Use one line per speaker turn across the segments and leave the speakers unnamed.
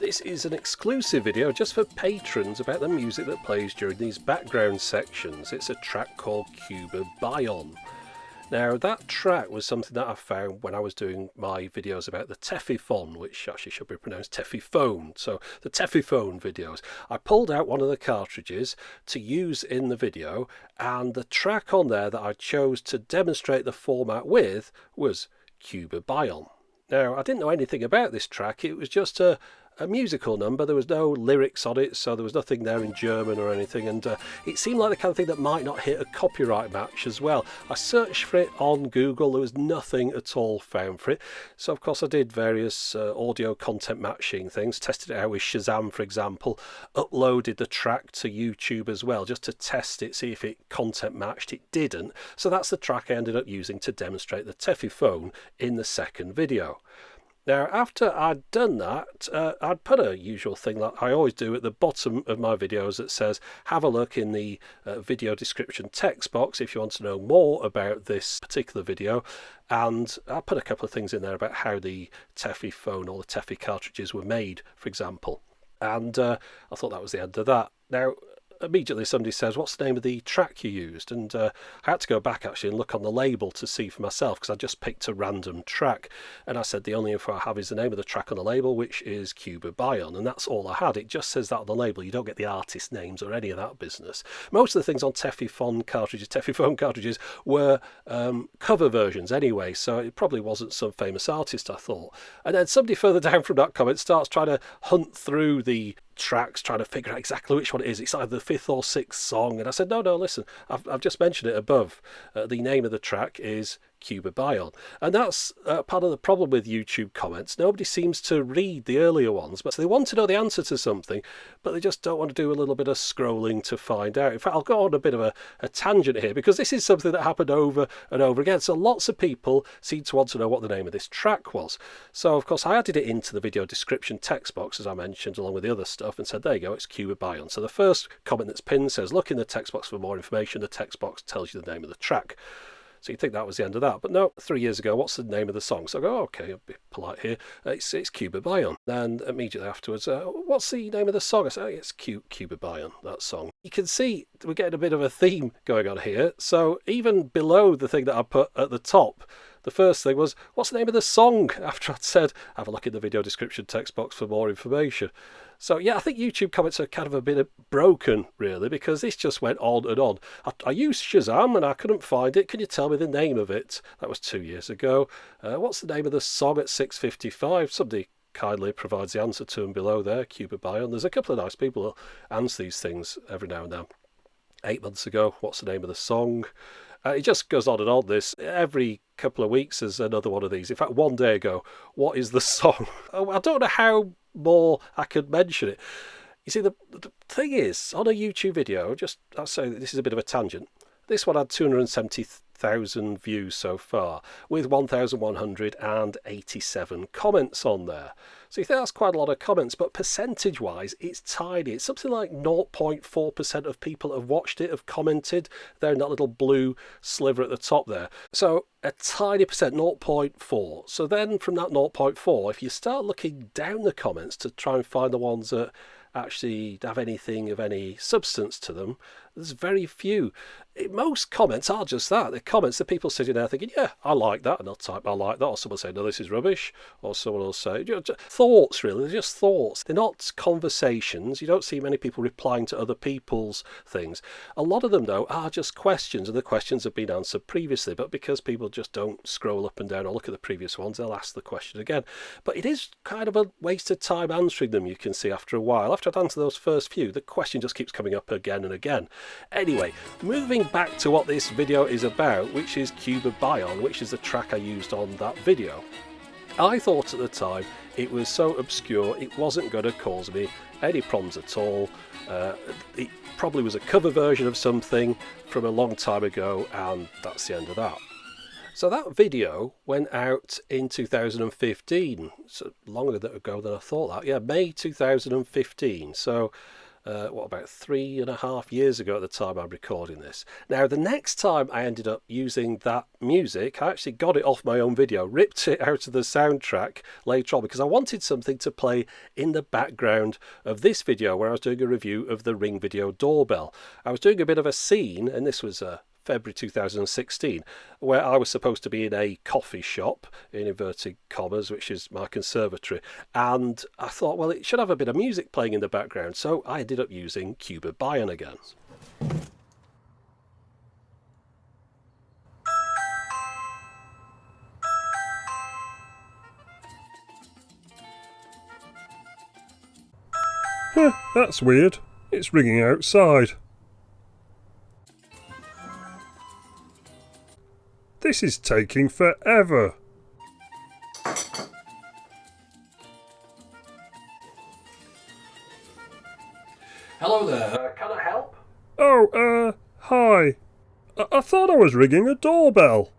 This is an exclusive video just for patrons about the music that plays during these background sections. It's a track called Cuba Baion. Now that track was something that I found when I was doing my videos about the Techmoan, which actually should be pronounced Techmoan. So the Techmoan videos. I pulled out one of the cartridges to use in the video, and the track on there that I chose to demonstrate the format with was Cuba Baion. Now I didn't know anything about this track, it was just a musical number. There was no lyrics on it, so there was nothing there in German or anything, and it seemed like the kind of thing that might not hit a copyright match as well. I searched for it on Google, there was nothing at all found for it, so of course I did various audio content matching things, tested it out with Shazam for example, uploaded the track to YouTube as well just to test it, see if it content matched. It didn't, so that's the track I ended up using to demonstrate the Techmoan in the second video. Now, after I'd done that, I'd put a usual thing like I always do at the bottom of my videos that says, have a look in the video description text box if you want to know more about this particular video. And I put a couple of things in there about how the Techmoan or the Techie cartridges were made, for example. And I thought that was the end of that. Now, immediately somebody says, what's the name of the track you used? And I had to go back actually and look on the label to see for myself, because I just picked a random track, and I said the only info I have is the name of the track on the label, which is Cuba Baion, and that's all I had. It just says that on the label. You don't get the artist names or any of that business. Most of the things on Techmoan cartridges were cover versions anyway, so it probably wasn't some famous artist, I thought. And then somebody further down from that comment starts trying to hunt through the tracks, trying to figure out exactly which one it is. It's either the fifth or sixth song, and I said no, listen, I've just mentioned it above. The name of the track is Cuba Baion, and that's part of the problem with YouTube comments. Nobody seems to read the earlier ones, but they want to know the answer to something, but they just don't want to do a little bit of scrolling to find out. In fact, I'll go on a bit of a tangent here, because this is something that happened over and over again. So lots of people seem to want to know what the name of this track was. So of course I added it into the video description text box, as I mentioned, along with the other stuff, and said there you go, it's Cuba Baion. So the first comment that's pinned says, look in the text box for more information. The text box tells you the name of the track. So you'd think that was the end of that. But no, 3 years ago, what's the name of the song? So I go, okay, I'll be polite here. It's Cuba Baion. And immediately afterwards, what's the name of the song? I say, it's Cuba Baion, that song. You can see we're getting a bit of a theme going on here. So even below the thing that I put at the top, the first thing was, what's the name of the song? After I'd said, have a look in the video description text box for more information. So yeah, I think YouTube comments are kind of a bit broken, really, because this just went on and on. I used Shazam and I couldn't find it. Can you tell me the name of it? That was 2 years ago. What's the name of the song at 6:55? Somebody kindly provides the answer to them below there, Cuba Baion. There's a couple of nice people who answer these things every now and then. 8 months ago, what's the name of the song? It just goes on and on. This every couple of weeks there's another one of these. In fact, 1 day ago, what is the song? I don't know how more I could mention it. You see, the thing is, on a YouTube video, I'll say this is a bit of a tangent. This one had 270,000 views so far, with 1,187 comments on there. So you think that's quite a lot of comments, but percentage-wise, it's tiny. It's something like 0.4% of people that have watched it have commented. They're in that little blue sliver at the top there. So a tiny percent, 0.4. So then from that 0.4, if you start looking down the comments to try and find the ones that actually have anything of any substance to them, there's very few. Most comments are just that. They're comments that people sitting there thinking, yeah, I like that, and they'll type I like that, or someone say, no, this is rubbish, or someone will say, thoughts really, they're just thoughts. They're not conversations. You don't see many people replying to other people's things. A lot of them, though, are just questions, and the questions have been answered previously, but because people just don't scroll up and down or look at the previous ones, they'll ask the question again. But it is kind of a waste of time answering them, you can see, after a while. After I've answered those first few, the question just keeps coming up again and again. Anyway, moving back to what this video is about, which is Cuba Baion, which is the track I used on that video. I thought at the time it was so obscure it wasn't going to cause me any problems at all. It probably was a cover version of something from a long time ago, and that's the end of that. So that video went out in 2015, so longer ago than I thought that. Yeah, May 2015. So about 3.5 years ago at the time I'm recording this. Now, the next time I ended up using that music, I actually got it off my own video, ripped it out of the soundtrack later on because I wanted something to play in the background of this video where I was doing a review of the Ring Video doorbell. I was doing a bit of a scene, and this was February 2016, where I was supposed to be in a coffee shop, in inverted commas, which is my conservatory, and I thought, well, it should have a bit of music playing in the background, so I ended up using Cuba Baion again.
That's weird. It's ringing outside. This is taking forever.
Hello there, can I help?
Oh, hi. I thought I was ringing a doorbell.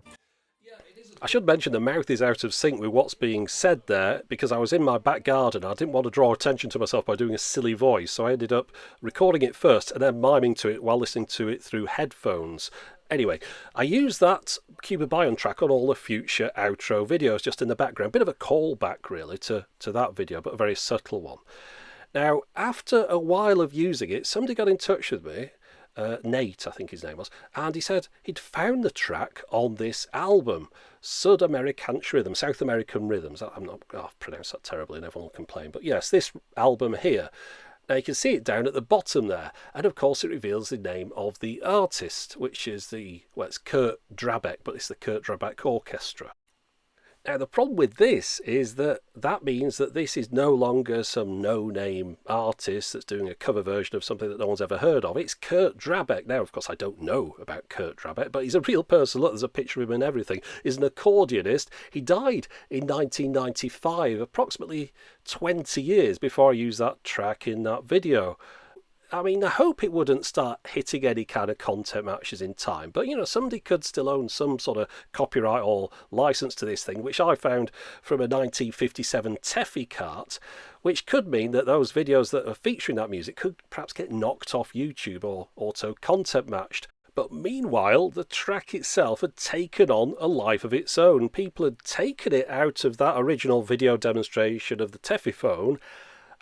I should mention the mouth is out of sync with what's being said there because I was in my back garden. I didn't want to draw attention to myself by doing a silly voice, so I ended up recording it first and then miming to it while listening to it through headphones. Anyway, I use that Cuba Baion track on all the future outro videos just in the background. Bit of a callback really to that video, but a very subtle one. Now, after a while of using it, somebody got in touch with me, Nate, I think his name was, and he said he'd found the track on this album, South American Rhythms. I've pronounced that terribly and everyone will complain, but yes, this album here. Now you can see it down at the bottom there, and of course it reveals the name of the artist, which is it's Kurt Drabeck, but it's the Kurt Drabeck Orchestra. Now the problem with this is that means that this is no longer some no-name artist that's doing a cover version of something that no one's ever heard of. It's Kurt Drabeck. Now, of course, I don't know about Kurt Drabeck, but he's a real person. Look, there's a picture of him and everything. He's an accordionist. He died in 1995, approximately 20 years before I used that track in that video. I mean, I hope it wouldn't start hitting any kind of content matches in time, but somebody could still own some sort of copyright or license to this thing, which I found from a 1957 Teffy cart, which could mean that those videos that are featuring that music could perhaps get knocked off YouTube or auto content matched. But meanwhile, the track itself had taken on a life of its own. People had taken it out of that original video demonstration of the Teffy phone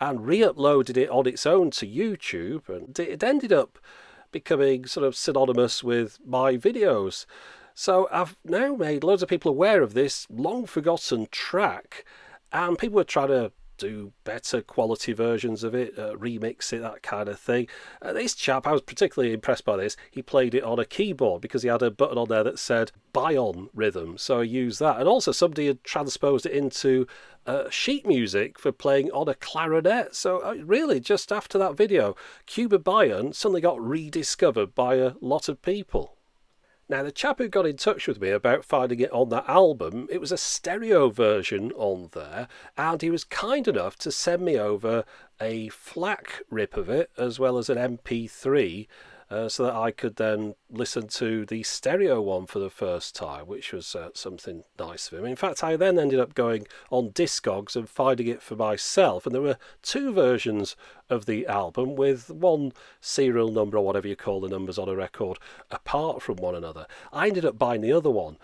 and re-uploaded it on its own to YouTube, and it ended up becoming sort of synonymous with my videos. So I've now made loads of people aware of this long-forgotten track, and people were trying to do better quality versions of it, remix it, that kind of thing. This chap, I was particularly impressed by this. He played it on a keyboard because he had a button on there that said Baion rhythm, so I used that. And also somebody had transposed it into sheet music for playing on a clarinet. So really, just after that video, Cuba Baion suddenly got rediscovered by a lot of people. Now, the chap who got in touch with me about finding it on that album, it was a stereo version on there, and he was kind enough to send me over a FLAC rip of it, as well as an MP3, so that I could then listen to the stereo one for the first time, which was something nice of him. In fact, I then ended up going on Discogs and finding it for myself, and there were two versions of the album with one serial number, or whatever you call the numbers on a record, apart from one another. I ended up buying the other one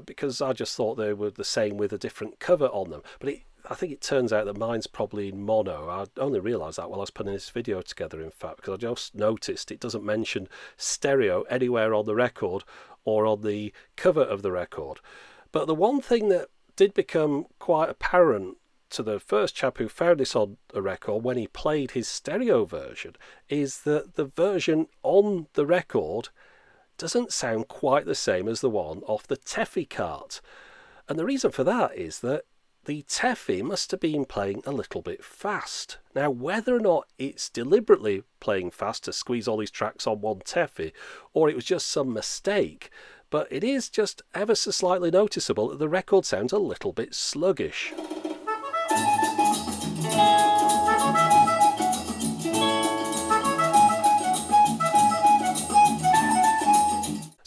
because I just thought they were the same with a different cover on them, but I think it turns out that mine's probably in mono. I only realised that while I was putting this video together, in fact, because I just noticed it doesn't mention stereo anywhere on the record or on the cover of the record. But the one thing that did become quite apparent to the first chap who found this on a record when he played his stereo version is that the version on the record doesn't sound quite the same as the one off the Teffy cart. And the reason for that is that the Teffy must have been playing a little bit fast. Now, whether or not it's deliberately playing fast to squeeze all these tracks on one Teffy, or it was just some mistake, but it is just ever so slightly noticeable that the record sounds a little bit sluggish.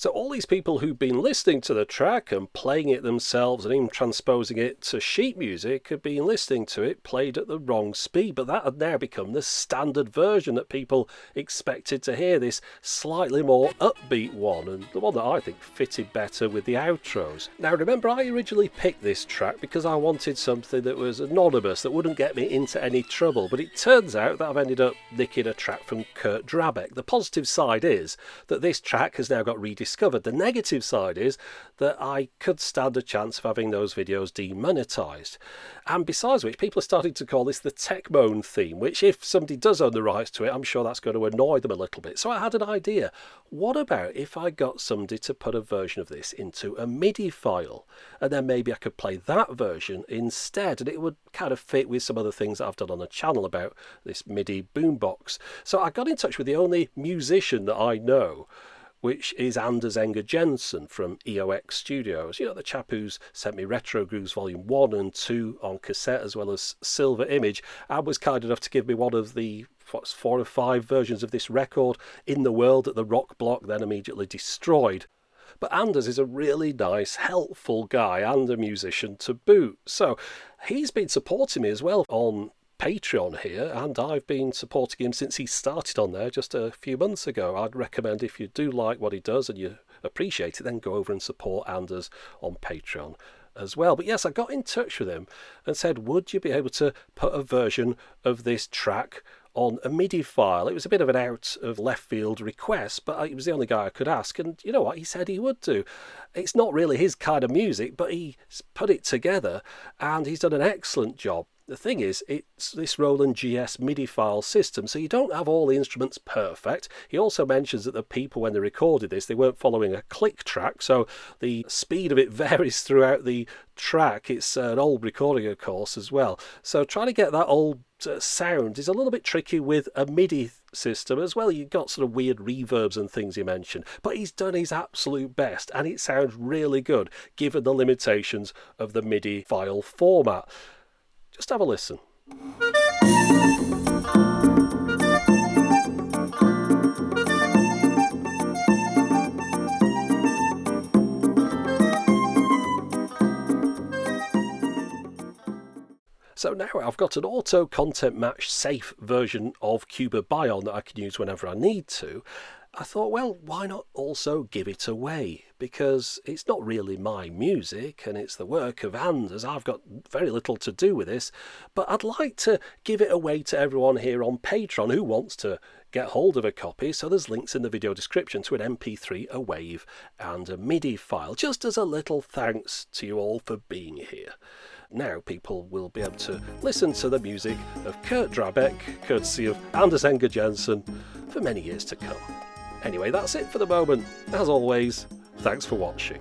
So all these people who've been listening to the track and playing it themselves and even transposing it to sheet music have been listening to it played at the wrong speed, but that had now become the standard version that people expected to hear, this slightly more upbeat one, and the one that I think fitted better with the outros. Now remember, I originally picked this track because I wanted something that was anonymous, that wouldn't get me into any trouble, but it turns out that I've ended up nicking a track from Kurt Drabeck. The positive side is that this track has now got rediscovered. The negative side is that I could stand a chance of having those videos demonetized. And besides which, people are starting to call this the Techmoan theme, which if somebody does own the rights to it, I'm sure that's going to annoy them a little bit. So I had an idea. What about if I got somebody to put a version of this into a MIDI file, and then maybe I could play that version instead, and it would kind of fit with some other things that I've done on the channel about this MIDI boombox. So I got in touch with the only musician that I know, which is Anders Enger Jensen from EOX Studios. You know, the chap who's sent me Retro Grooves Volume 1 and 2 on cassette, as well as Silver Image, and was kind enough to give me one of the 4 or 5 versions of this record in the world that the Rock Block then immediately destroyed. But Anders is a really nice, helpful guy and a musician to boot. So he's been supporting me as well on Patreon here, and I've been supporting him since he started on there just a few months ago. I'd recommend, if you do like what he does and you appreciate it, then go over and support Anders on Patreon as well. But yes, I got in touch with him and said, would you be able to put a version of this track on a MIDI file? It was a bit of an out of left field request, but he was the only guy I could ask, and you know what, he said he would do. It's not really his kind of music, but he put it together and he's done an excellent job. The thing is, it's this Roland GS MIDI file system, so you don't have all the instruments perfect. He also mentions that the people, when they recorded this, they weren't following a click track, so the speed of it varies throughout the track. It's an old recording, of course, as well. So trying to get that old sound is a little bit tricky with a MIDI system as well. You've got sort of weird reverbs and things he mentioned, but he's done his absolute best, and it sounds really good, given the limitations of the MIDI file format. Just have a listen. So now I've got an auto content match safe version of Cuba Baion that I can use whenever I need to. I thought, well, why not also give it away? Because it's not really my music and it's the work of Anders. I've got very little to do with this, but I'd like to give it away to everyone here on Patreon who wants to get hold of a copy. So there's links in the video description to an MP3, a WAV and a MIDI file, just as a little thanks to you all for being here. Now people will be able to listen to the music of Kurt Drabeck, courtesy of Anders Enger Jensen, for many years to come. Anyway, that's it for the moment. As always, thanks for watching.